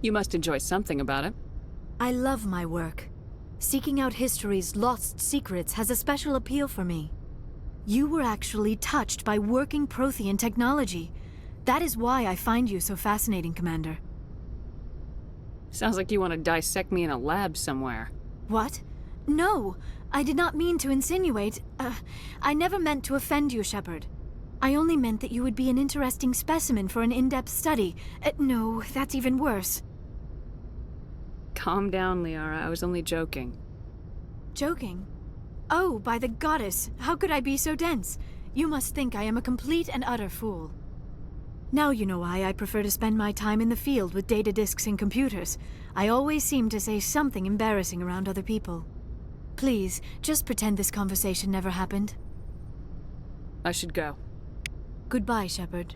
You must enjoy something about it. I love my work. Seeking out history's lost secrets has a special appeal for me. You were actually touched by working Prothean technology. That is why I find you so fascinating, Commander. Sounds like you want to dissect me in a lab somewhere. What? No, I did not mean to insinuate. I never meant to offend you, Shepard. I only meant that you would be an interesting specimen for an in-depth study. No, that's even worse. Calm down, Liara. I was only joking. Joking? Oh, by the goddess, how could I be so dense? You must think I am a complete and utter fool. Now you know why I prefer to spend my time in the field with data disks and computers. I always seem to say something embarrassing around other people. Please, just pretend this conversation never happened. I should go. Goodbye, Shepard.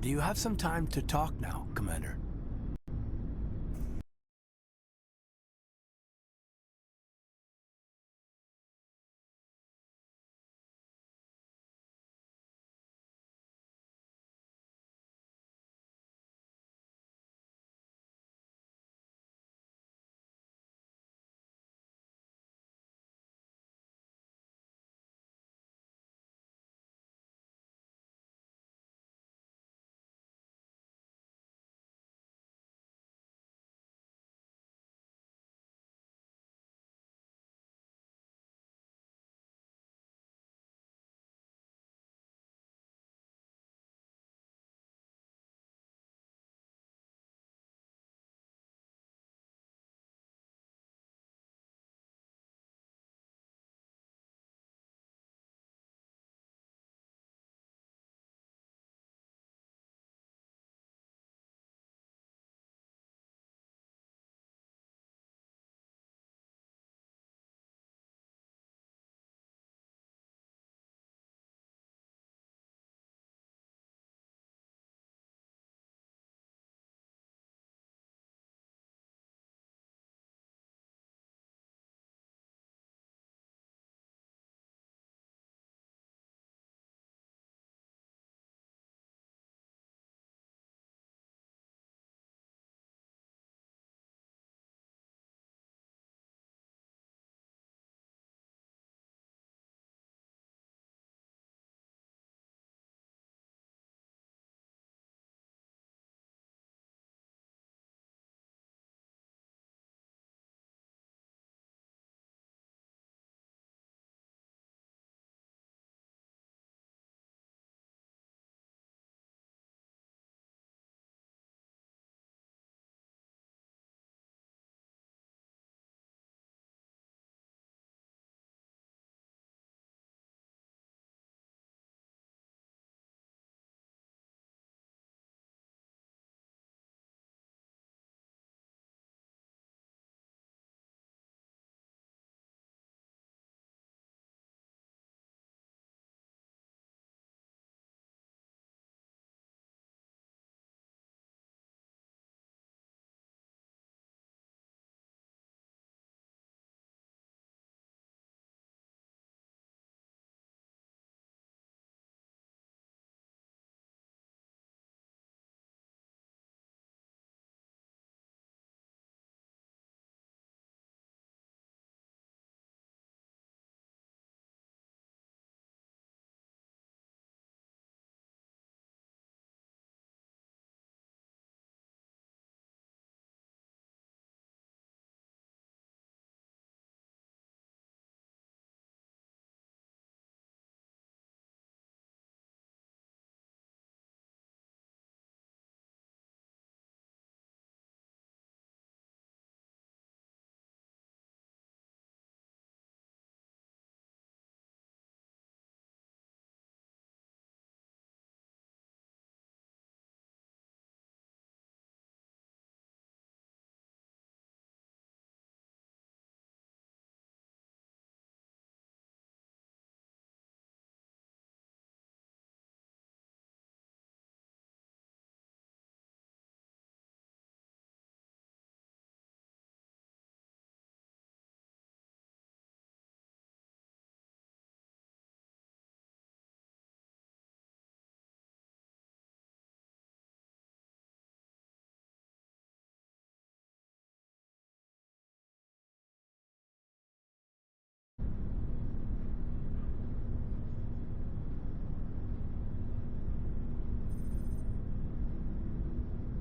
Do you have some time to talk now, Commander?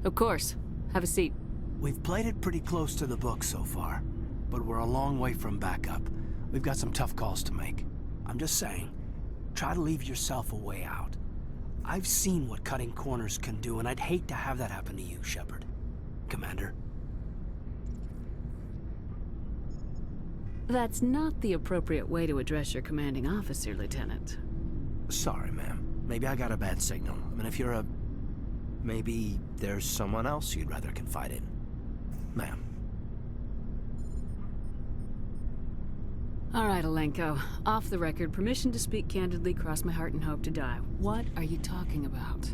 Of course. Have a seat. We've played it pretty close to the book so far, but we're a long way from backup. We've got some tough calls to make. I'm just saying, try to leave yourself a way out. I've seen what cutting corners can do, and I'd hate to have that happen to you, Shepard. Commander. That's not the appropriate way to address your commanding officer, Lieutenant. Sorry, ma'am. Maybe I got a bad signal. I mean, if you're a... Maybe there's someone else you'd rather confide in. Ma'am. All right, Alenko. Off the record, permission to speak candidly, cross my heart and hope to die. What are you talking about?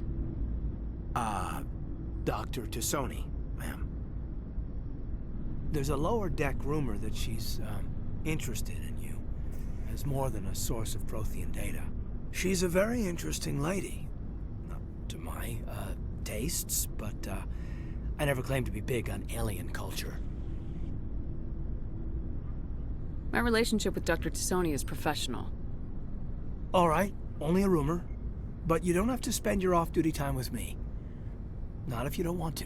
Dr. Tassoni, ma'am. There's a lower deck rumor that she's, interested in you as more than a source of Prothean data. She's a very interesting lady. Not to my, tastes, but, I never claimed to be big on alien culture. My relationship with Dr. Tassoni is professional. All right, only a rumor. But you don't have to spend your off-duty time with me. Not if you don't want to.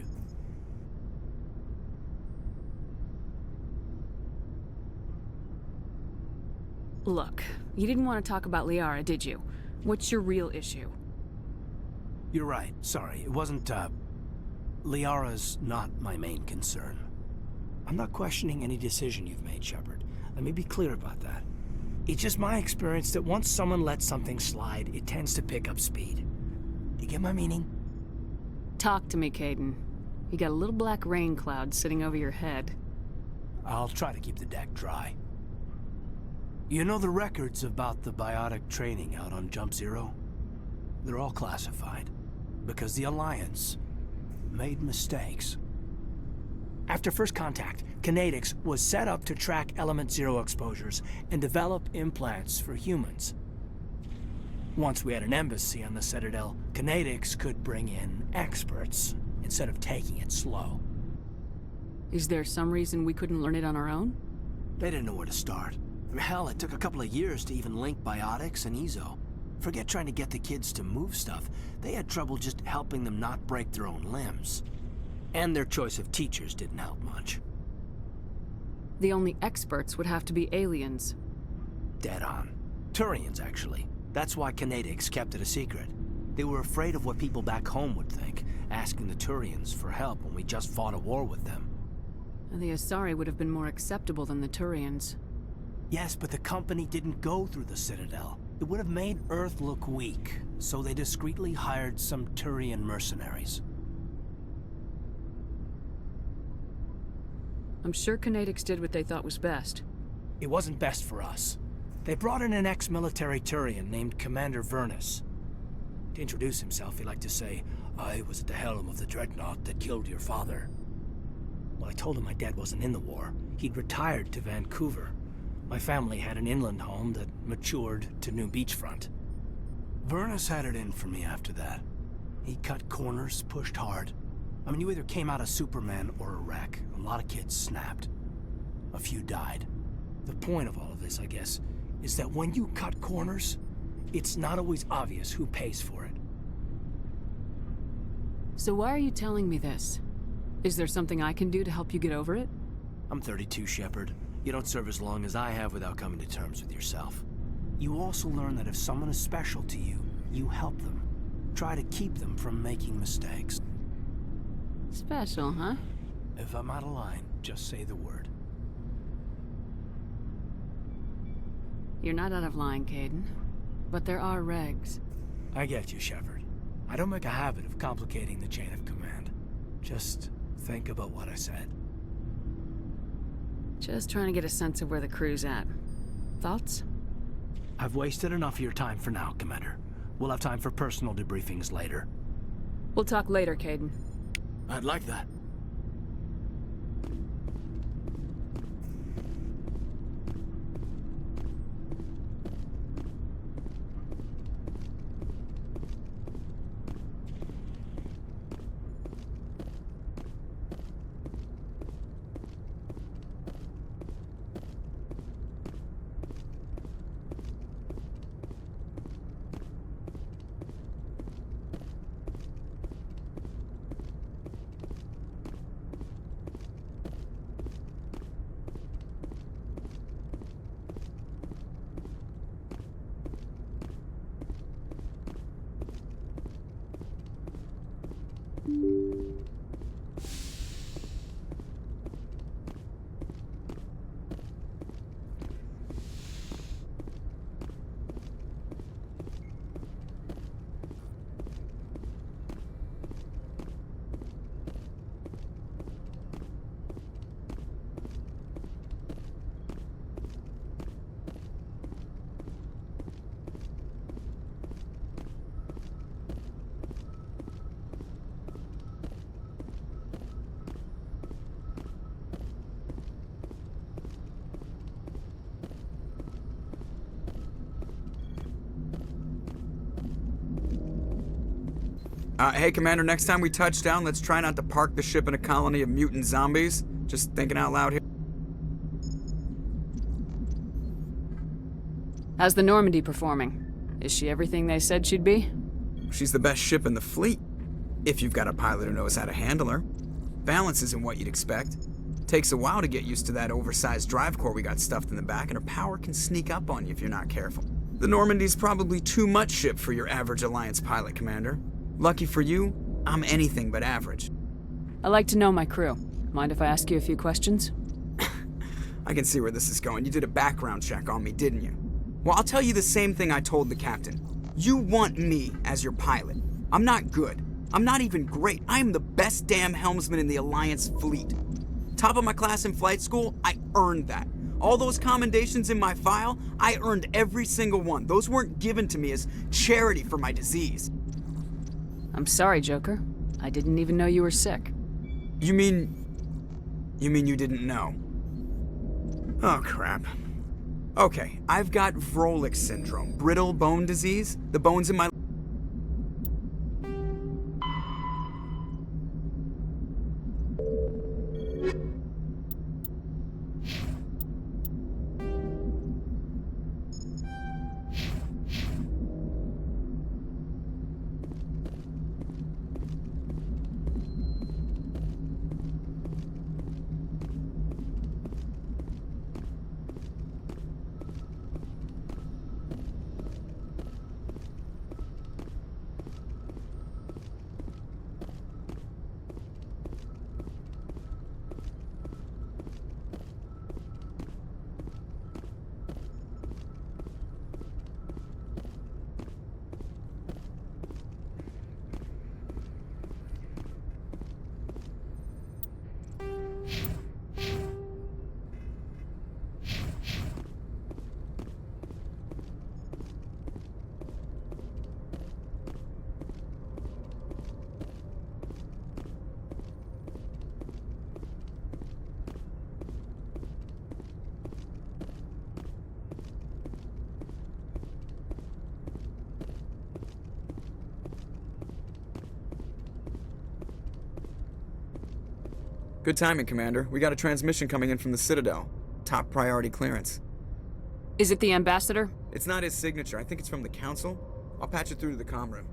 Look, you didn't want to talk about Liara, did you? What's your real issue? You're right. Sorry. It wasn't, Liara's not my main concern. I'm not questioning any decision you've made, Shepard. Let me be clear about that. It's just my experience that once someone lets something slide, it tends to pick up speed. Do you get my meaning? Talk to me, Caden. You got a little black rain cloud sitting over your head. I'll try to keep the deck dry. You know the records about the biotic training out on Jump Zero? They're all classified, because the Alliance made mistakes. After first contact, Kinetics was set up to track Element Zero exposures and develop implants for humans. Once we had an embassy on the Citadel, Kinetics could bring in experts instead of taking it slow. Is there some reason we couldn't learn it on our own? They didn't know where to start. Hell, it took a couple of years to even link biotics and Ezo. Forget trying to get the kids to move stuff. They had trouble just helping them not break their own limbs. And their choice of teachers didn't help much. The only experts would have to be aliens. Dead on. Turians, actually. That's why Kinetics kept it a secret. They were afraid of what people back home would think, asking the Turians for help when we just fought a war with them. And the Asari would have been more acceptable than the Turians. Yes, but the company didn't go through the Citadel. It would have made Earth look weak, so they discreetly hired some Turian mercenaries. I'm sure Kinetics did what they thought was best. It wasn't best for us. They brought in an ex-military Turian named Commander Vernus. To introduce himself, he liked to say, "I was at the helm of the dreadnought that killed your father." Well, I told him my dad wasn't in the war. He'd retired to Vancouver. My family had an inland home that matured to new beachfront. Vernus had it in for me after that. He cut corners, pushed hard. I mean, you either came out a Superman or a wreck. A lot of kids snapped. A few died. The point of all of this, I guess, is that when you cut corners, it's not always obvious who pays for it. So why are you telling me this? Is there something I can do to help you get over it? I'm 32, Shepard. You don't serve as long as I have without coming to terms with yourself. You also learn that if someone is special to you, you help them. Try to keep them from making mistakes. Special, huh? If I'm out of line, just say the word. You're not out of line, Caden. But there are regs. I get you, Shepard. I don't make a habit of complicating the chain of command. Just think about what I said. Just trying to get a sense of where the crew's at. Thoughts? I've wasted enough of your time for now, Commander. We'll have time for personal debriefings later. We'll talk later, Caden. I'd like that. Hey, Commander, next time we touch down, let's try not to park the ship in a colony of mutant zombies. Just thinking out loud here. How's the Normandy performing? Is she everything they said she'd be? She's the best ship in the fleet. If you've got a pilot who knows how to handle her. Balance isn't what you'd expect. Takes a while to get used to that oversized drive core we got stuffed in the back, and her power can sneak up on you if you're not careful. The Normandy's probably too much ship for your average Alliance pilot, Commander. Lucky for you, I'm anything but average. I like to know my crew. Mind if I ask you a few questions? I can see where this is going. You did a background check on me, didn't you? Well, I'll tell you the same thing I told the captain. You want me as your pilot. I'm not good. I'm not even great. I am the best damn helmsman in the Alliance fleet. Top of my class in flight school, I earned that. All those commendations in my file, I earned every single one. Those weren't given to me as charity for my disease. I'm sorry, Joker. I didn't even know you were sick. You mean you didn't know? Oh, crap. Okay, I've got Vrolik syndrome, brittle bone disease. The bones in my... Good timing, Commander. We got a transmission coming in from the Citadel. Top priority clearance. Is it the Ambassador? It's not his signature. I think it's from the Council. I'll patch it through to the comm room.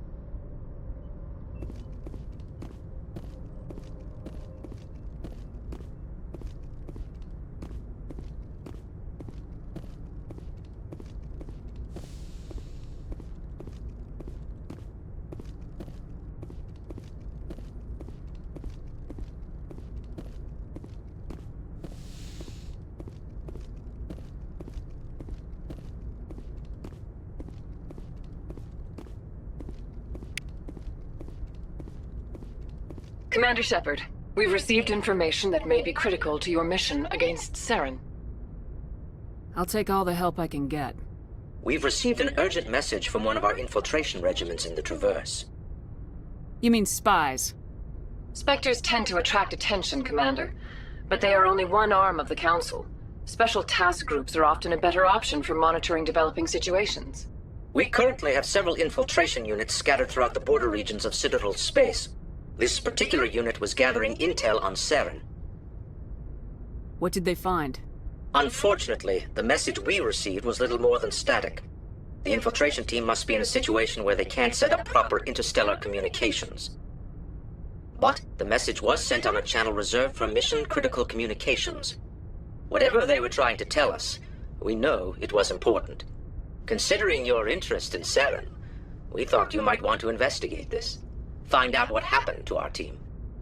Commander Shepard, we've received information that may be critical to your mission against Saren. I'll take all the help I can get. We've received an urgent message from one of our infiltration regiments in the Traverse. You mean spies? Spectres tend to attract attention, Commander, but they are only one arm of the Council. Special task groups are often a better option for monitoring developing situations. We currently have several infiltration units scattered throughout the border regions of Citadel space. This particular unit was gathering intel on Saren. What did they find? Unfortunately, the message we received was little more than static. The infiltration team must be in a situation where they can't set up proper interstellar communications. But the message was sent on a channel reserved for mission-critical communications. Whatever they were trying to tell us, we know it was important. Considering your interest in Saren, we thought you might want to investigate this. Find out what happened to our team.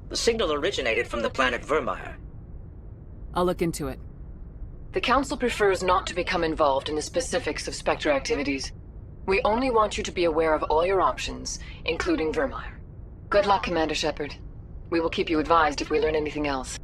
The signal originated from the planet Vermeer. I'll look into it. The Council prefers not to become involved in the specifics of Spectre activities. We only want you to be aware of all your options, including Vermeer. Good luck, Commander Shepard. We will keep you advised if we learn anything else.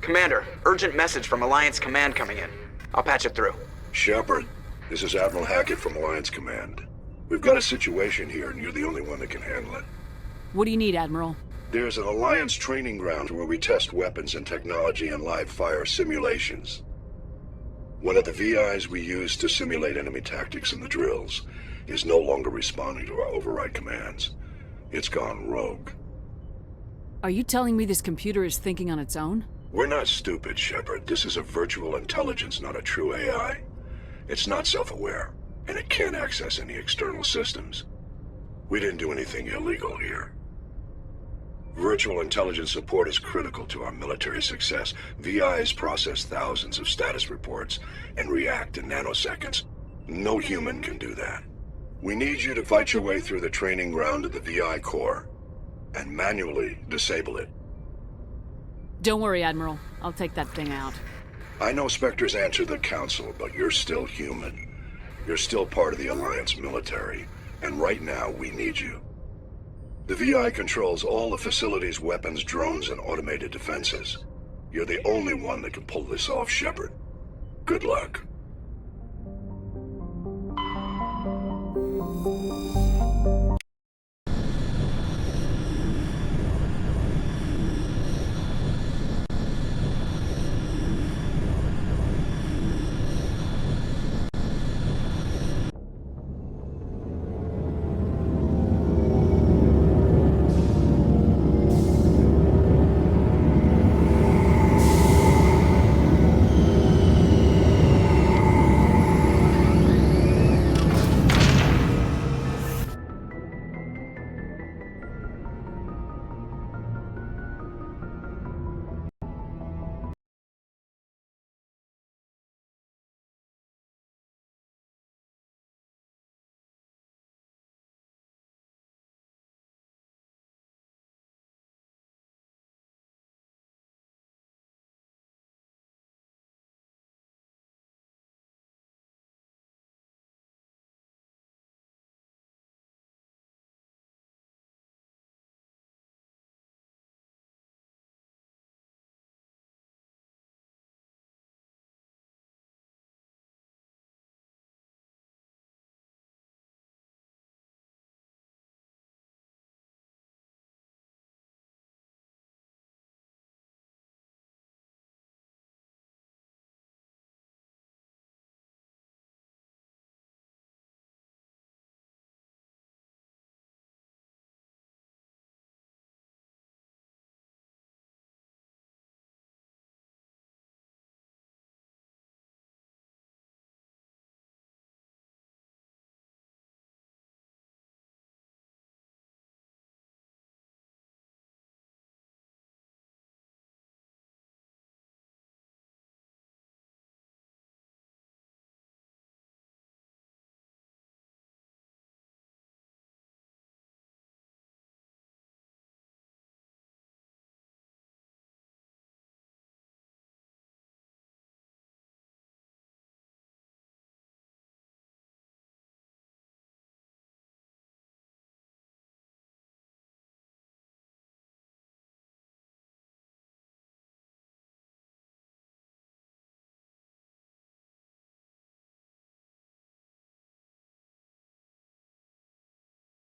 Commander, urgent message from Alliance Command coming in. I'll patch it through. Shepard, this is Admiral Hackett from Alliance Command. We've got a situation here, and you're the only one that can handle it. What do you need, Admiral? There's an Alliance training ground where we test weapons and technology in live fire simulations. One of the VIs we use to simulate enemy tactics in the drills is no longer responding to our override commands. It's gone rogue. Are you telling me this computer is thinking on its own? We're not stupid, Shepard. This is a virtual intelligence, not a true AI. It's not self-aware, and it can't access any external systems. We didn't do anything illegal here. Virtual intelligence support is critical to our military success. VIs process thousands of status reports and react in nanoseconds. No human can do that. We need you to fight your way through the training ground of the VI core and manually disable it. Don't worry, Admiral. I'll take that thing out. I know Spectres answer the Council, but you're still human. You're still part of the Alliance military, and right now we need you. The VI controls all the facility's weapons, drones, and automated defenses. You're the only one that can pull this off, Shepard. Good luck.